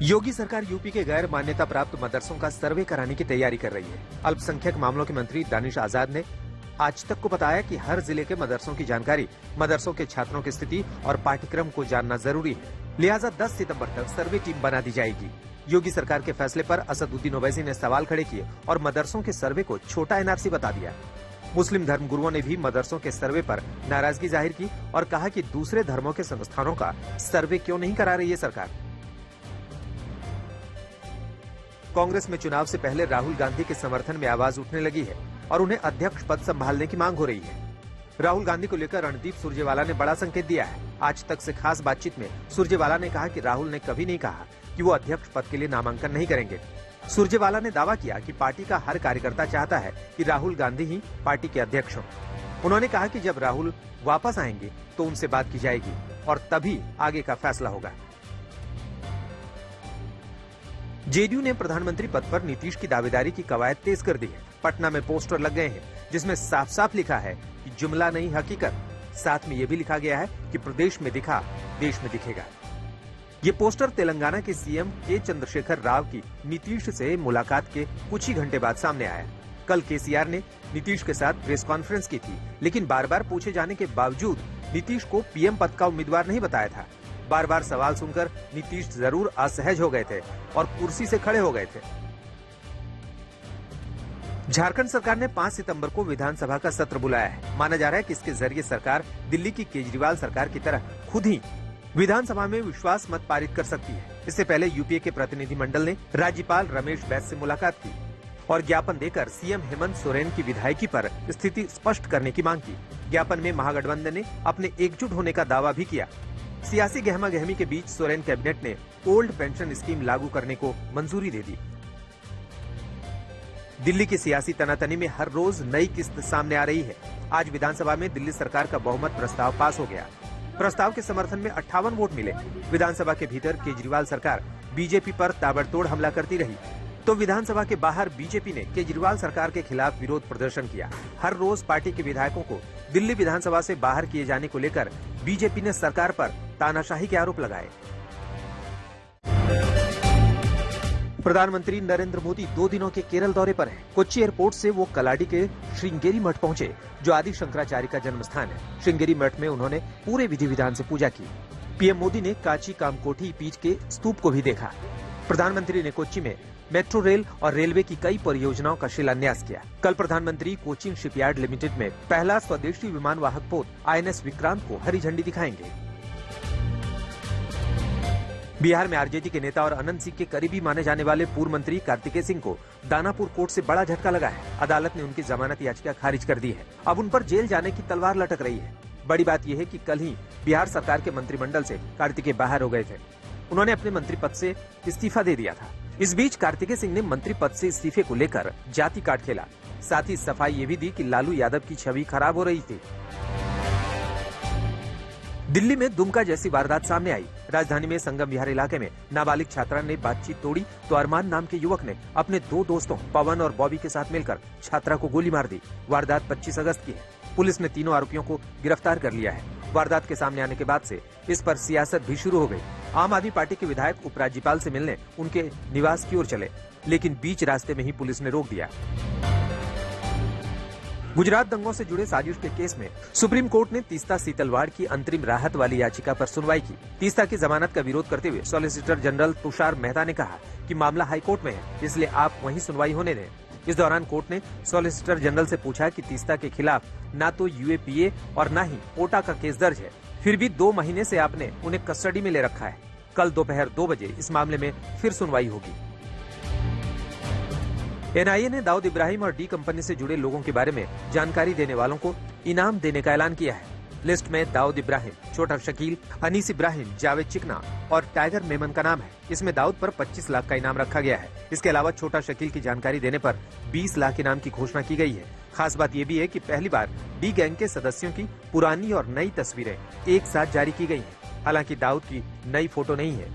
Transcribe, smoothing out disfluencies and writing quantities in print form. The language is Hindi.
योगी सरकार यूपी के गैर मान्यता प्राप्त मदरसों का सर्वे कराने की तैयारी कर रही है। अल्पसंख्यक मामलों के मंत्री दानिश आजाद ने आज तक को बताया कि हर जिले के मदरसों की जानकारी, मदरसों के छात्रों की स्थिति और पाठ्यक्रम को जानना जरूरी है। लिहाजा 10 सितंबर तक सर्वे टीम बना दी जाएगी। योगी सरकार के फैसले पर असदुद्दीन ओवैसी ने सवाल खड़े किए और मदरसों के सर्वे को छोटा एनआरसी बता दिया। मुस्लिम धर्म गुरुओं ने भी मदरसों के सर्वे पर नाराजगी जाहिर की और कहा कि दूसरे धर्मों के संस्थानों का सर्वे क्यों नहीं करा रही है सरकार। कांग्रेस में चुनाव से पहले राहुल गांधी के समर्थन में आवाज उठने लगी है और उन्हें अध्यक्ष पद संभालने की मांग हो रही है। राहुल गांधी को लेकर रणदीप सुरजेवाला ने बड़ा संकेत दिया है। आज तक से खास बातचीत में सुरजेवाला ने कहा कि राहुल ने कभी नहीं कहा कि वो अध्यक्ष पद के लिए नामांकन नहीं करेंगे। सुरजेवाला ने दावा किया कि पार्टी का हर कार्यकर्ता चाहता है कि राहुल गांधी ही पार्टी के अध्यक्ष हों। उन्होंने कहा कि जब राहुल वापस आएंगे तो उनसे बात की जाएगी और तभी आगे का फैसला होगा। जेडीयू ने प्रधानमंत्री पद पर नीतीश की दावेदारी की कवायद तेज कर दी है। पटना में पोस्टर लग गए हैं जिसमें साफ साफ लिखा है कि जुमला नहीं हकीकत। साथ में यह भी लिखा गया है कि प्रदेश में दिखा देश में दिखेगा। ये पोस्टर तेलंगाना के सीएम के चंद्रशेखर राव की नीतीश से मुलाकात के कुछ ही घंटे बाद सामने आया। कल केसीआर ने नीतीश के साथ प्रेस कॉन्फ्रेंस की थी, लेकिन बार बार पूछे जाने के बावजूद नीतीश को पीएम पद का उम्मीदवार नहीं बताया था। बार बार सवाल सुनकर नीतीश जरूर असहज हो गए थे और कुर्सी से खड़े हो गए थे। झारखंड सरकार ने 5 सितंबर को विधानसभा का सत्र बुलाया है। माना जा रहा है कि इसके जरिए सरकार दिल्ली की केजरीवाल सरकार की तरह खुद ही विधानसभा में विश्वास मत पारित कर सकती है। इससे पहले यूपीए के प्रतिनिधिमंडल ने राज्यपाल रमेश बैस से मुलाकात की और ज्ञापन देकर सीएम हेमंत सोरेन की विधायकी पर स्थिति स्पष्ट करने की मांग की। ज्ञापन में महागठबंधन ने अपने एकजुट होने का दावा भी किया। सियासी गहमा-गहमी के बीच सोरेन कैबिनेट ने ओल्ड पेंशन स्कीम लागू करने को मंजूरी दे दी। दिल्ली की सियासी तनातनी में हर रोज नई किस्त सामने आ रही है। आज विधानसभा में दिल्ली सरकार का बहुमत प्रस्ताव पास हो गया। प्रस्ताव के समर्थन में 58 वोट मिले। विधानसभा के भीतर केजरीवाल सरकार बीजेपी पर ताबड़तोड़ हमला करती रही, तो विधानसभा के बाहर बीजेपी ने केजरीवाल सरकार के खिलाफ विरोध प्रदर्शन किया। हर रोज पार्टी के विधायकों को दिल्ली विधानसभा से बाहर किए जाने को लेकर बीजेपी ने सरकार पर तानाशाही के आरोप लगाए। प्रधानमंत्री नरेंद्र मोदी 2 दिनों के केरल दौरे पर हैं। कोच्चि एयरपोर्ट से वो कलाडी के श्रृंगेरी मठ पहुंचे, जो आदि शंकराचार्य का जन्म स्थान है। श्रृंगेरी मठ में उन्होंने पूरे विधि विधान से पूजा की। पीएम मोदी ने काची कामकोठी पीठ के स्तूप को भी देखा। प्रधानमंत्री ने कोच्चि में मेट्रो रेल और रेलवे की कई परियोजनाओं का शिलान्यास किया। कल प्रधानमंत्री कोचिन शिपयार्ड लिमिटेड में पहला स्वदेशी विमान वाहक पोत INS विक्रांत को हरी झंडी दिखाएंगे। बिहार में आरजेडी के नेता और अनंत सिंह के करीबी माने जाने वाले पूर्व मंत्री कार्तिकेय सिंह को दानापुर कोर्ट से बड़ा झटका लगा है। अदालत ने उनकी जमानत याचिका खारिज कर दी है। अब उन पर जेल जाने की तलवार लटक रही है। बड़ी बात यह है कि कल ही बिहार सरकार के मंत्रिमंडल से कार्तिकेय बाहर हो गए थे। उन्होंने अपने मंत्री पद से इस्तीफा दे दिया था। इस बीच कार्तिकेय सिंह ने मंत्री पद से इस्तीफे को लेकर जाति काट खेला। साथ ही सफाई ये भी दी कि लालू यादव की छवि खराब हो रही थी। दिल्ली में दुमका जैसी वारदात सामने आई। राजधानी में संगम विहार इलाके में नाबालिग छात्रा ने बातचीत तोड़ी तो अरमान नाम के युवक ने अपने 2 दोस्तों पवन और बॉबी के साथ मिलकर छात्रा को गोली मार दी। वारदात 25 अगस्त की है। पुलिस ने तीनों आरोपियों को गिरफ्तार कर लिया है। वारदात के सामने आने के बाद से इस पर सियासत भी शुरू हो गई। आम आदमी पार्टी के विधायक उपराज्यपाल से मिलने उनके निवास की ओर चले, लेकिन बीच रास्ते में ही पुलिस ने रोक दिया। गुजरात दंगों से जुड़े साजिश के केस में सुप्रीम कोर्ट ने तीस्ता सीतलवाड़ की अंतरिम राहत वाली याचिका पर सुनवाई की। तीस्ता की जमानत का विरोध करते हुए सॉलिसिटर जनरल तुषार मेहता ने कहा कि मामला हाईकोर्ट में है, इसलिए आप वहीं सुनवाई होने दें। इस दौरान कोर्ट ने सॉलिसिटर जनरल से पूछा कि तीस्ता के खिलाफ न तो UAPA और न ही पोटा का केस दर्ज है, फिर भी 2 महीने से आपने उन्हें कस्टडी में ले रखा है। कल दोपहर 2 बजे इस मामले में फिर सुनवाई होगी। NIA ने दाऊद इब्राहिम और डी कंपनी से जुड़े लोगों के बारे में जानकारी देने वालों को इनाम देने का ऐलान किया है। लिस्ट में दाऊद इब्राहिम, छोटा शकील, अनीस इब्राहिम, जावेद चिकना और टाइगर मेमन का नाम है। इसमें दाऊद पर 25 लाख का इनाम रखा गया है। इसके अलावा छोटा शकील की जानकारी देने पर 20 लाख इनाम की घोषणा की गई है। खास बात यह भी है कि पहली बार डी गैंग के सदस्यों की पुरानी और नई तस्वीरें एक साथ जारी की गई हैं। हालांकि दाऊद की नई फोटो नहीं है।